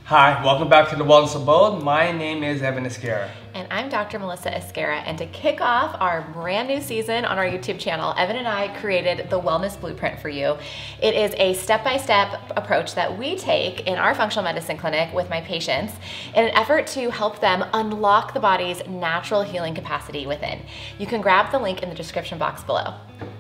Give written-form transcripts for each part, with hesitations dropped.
Hi, welcome back to the Wellness Abode. My name is Evan Esquera. And I'm Dr. Melissa Esquera, and to kick off our brand new season on our YouTube channel, Evan and I created the Wellness Blueprint for you. It is a step-by-step approach that we take in our functional medicine clinic with my patients in an effort to help them unlock the body's natural healing capacity within. You can grab the link in the description box below.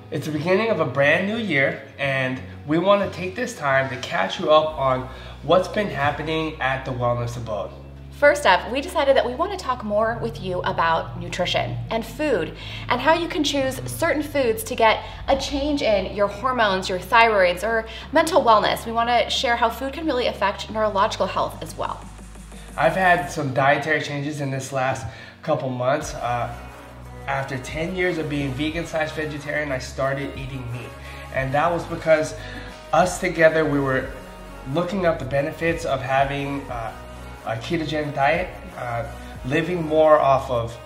It's the beginning of a brand new year, and we want to take this time to catch you up on what's been happening at the Wellness Abode. First up, we decided that we want to talk more with you about nutrition and food and how you can choose certain foods to get a change in your hormones, your thyroids, or mental wellness. We want to share how food can really affect neurological health as well. I've had some dietary changes in this last couple months. After 10 years of being vegan/vegetarian, I started eating meat. And that was because us together, we were looking up the benefits of having a ketogenic diet, living more off of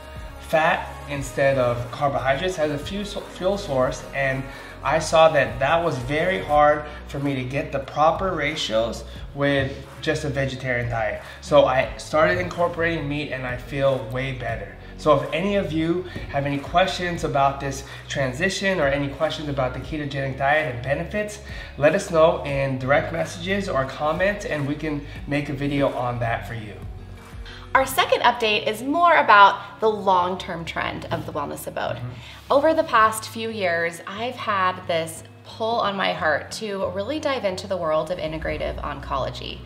fat instead of carbohydrates as a fuel source, and I saw that that was very hard for me to get the proper ratios with just a vegetarian diet. So I started incorporating meat and I feel way better. So if any of you have any questions about this transition or any questions about the ketogenic diet and benefits, let us know in direct messages or comments and we can make a video on that for you. Our second update is more about the long-term trend of the Wellness Abode. Over the past few years, I've had this pull on my heart to really dive into the world of integrative oncology.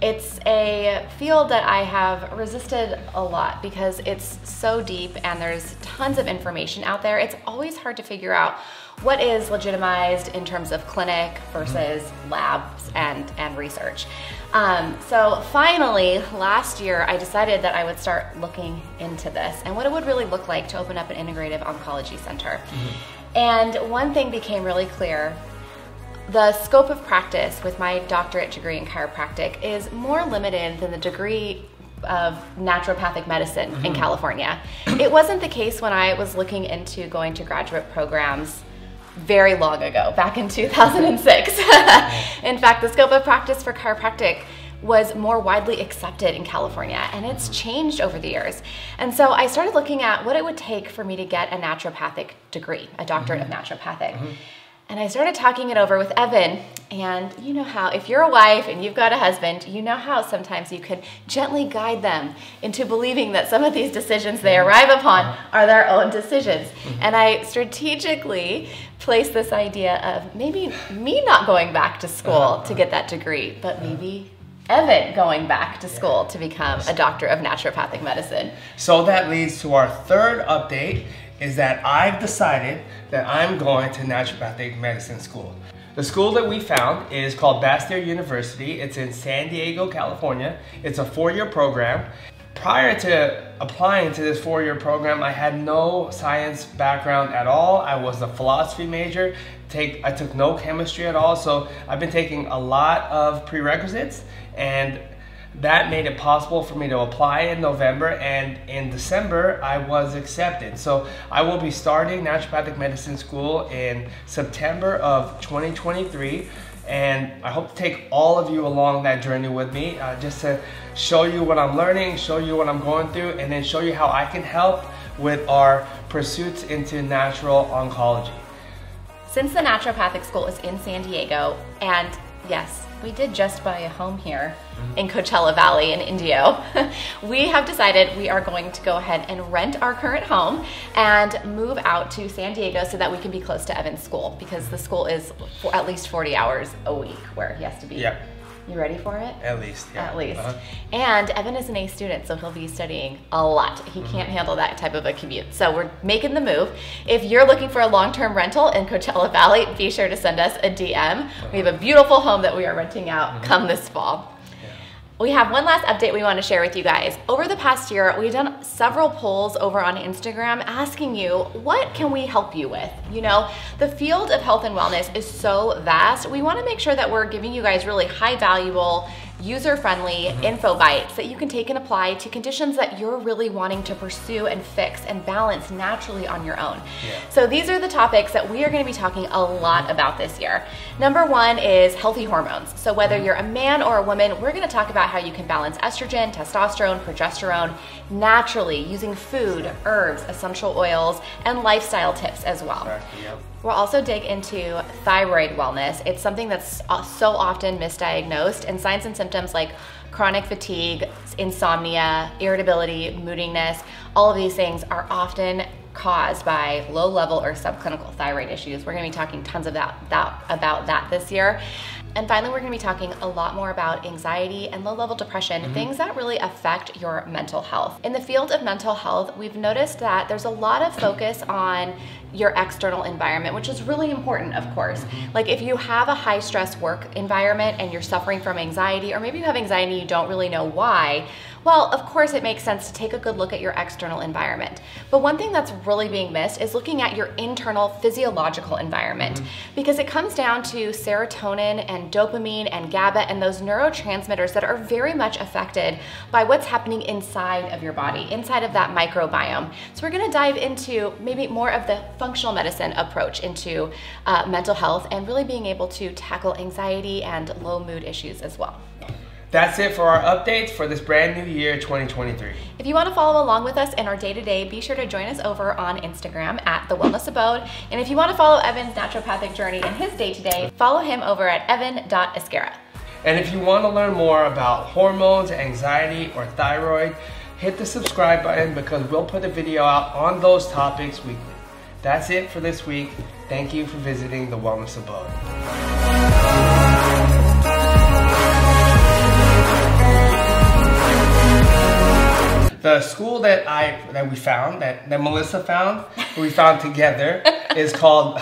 It's a field that I have resisted a lot because it's so deep and there's tons of information out there. It's always hard to figure out what is legitimized in terms of clinic versus labs and research. So finally, last year, I decided that I would start looking into this and what it would really look like to open up an integrative oncology center. And one thing became really clear. The scope of practice with my doctorate degree in chiropractic is more limited than the degree of naturopathic medicine in California. It wasn't the case when I was looking into going to graduate programs very long ago, back in 2006. In fact, the scope of practice for chiropractic was more widely accepted in California, and it's changed over the years. And so I started looking at what it would take for me to get a naturopathic degree, a doctorate of naturopathic. And I started talking it over with Evan, and you know how if you're a wife and you've got a husband, you know how sometimes you can gently guide them into believing that some of these decisions they arrive upon are their own decisions. And I strategically placed this idea of maybe me not going back to school to get that degree, but maybe Evan going back to school to become a doctor of naturopathic medicine. So that leads to our third update, is that I've decided that I'm going to naturopathic medicine school. The school that we found is called Bastyr University. It's in San Diego, California. It's a 4-year program. Prior to applying to this 4-year program, I had no science background at all. I was a philosophy major. I took no chemistry at all, so I've been taking a lot of prerequisites, and that made it possible for me to apply in November, and in December I was accepted. So I will be starting naturopathic medicine school in September of 2023, and I hope to take all of you along that journey with me, just to show you what I'm learning, show you what I'm going through, and then show you how I can help with our pursuits into natural oncology. Since the naturopathic school is in San Diego, and yes, we did just buy a home here in Coachella Valley in Indio, we have decided we are going to go ahead and rent our current home and move out to San Diego so that we can be close to Evan's school, because the school is for at least 40 hours a week where he has to be. Yep. You ready for it? At least, yeah. At least. And Evan is an A student, so he'll be studying a lot. He can't handle that type of a commute. So we're making the move. If you're looking for a long-term rental in Coachella Valley, be sure to send us a DM. We have a beautiful home that we are renting out come this fall. We have one last update we want to share with you guys. Over the past year, we've done several polls over on Instagram asking you, what can we help you with? You know, the field of health and wellness is so vast. We want to make sure that we're giving you guys really high valuable user-friendly info bites that you can take and apply to conditions that you're really wanting to pursue and fix and balance naturally on your own. So these are the topics that we are going to be talking a lot about this year. Number one is healthy hormones. So whether you're a man or a woman, we're going to talk about how you can balance estrogen, testosterone, progesterone naturally using food, herbs, essential oils, and lifestyle tips as well. We'll also dig into thyroid wellness. It's something that's so often misdiagnosed, and signs and symptoms like chronic fatigue, insomnia, irritability, moodiness, all of these things are often caused by low level or subclinical thyroid issues. We're going to be talking tons of about that this year. And finally, we're going to be talking a lot more about anxiety and low-level depression, things that really affect your mental health. In the field of mental health, we've noticed that there's a lot of focus on your external environment, which is really important, of course. Like if you have a high-stress work environment and you're suffering from anxiety, or maybe you have anxiety and you don't really know why, well, of course it makes sense to take a good look at your external environment. But one thing that's really being missed is looking at your internal physiological environment, because it comes down to serotonin and dopamine and GABA and those neurotransmitters that are very much affected by what's happening inside of your body, inside of that microbiome. So we're gonna dive into maybe more of the functional medicine approach into mental health and really being able to tackle anxiety and low mood issues as well. That's it for our updates for this brand new year, 2023. If you want to follow along with us in our day-to-day, be sure to join us over on Instagram at The Wellness Abode. And if you want to follow Evan's naturopathic journey in his day-to-day, follow him over at evan.esquera. And if you want to learn more about hormones, anxiety, or thyroid, hit the subscribe button because we'll put a video out on those topics weekly. That's it for this week. Thank you for visiting The Wellness Abode. The school that Melissa found, we found together, is called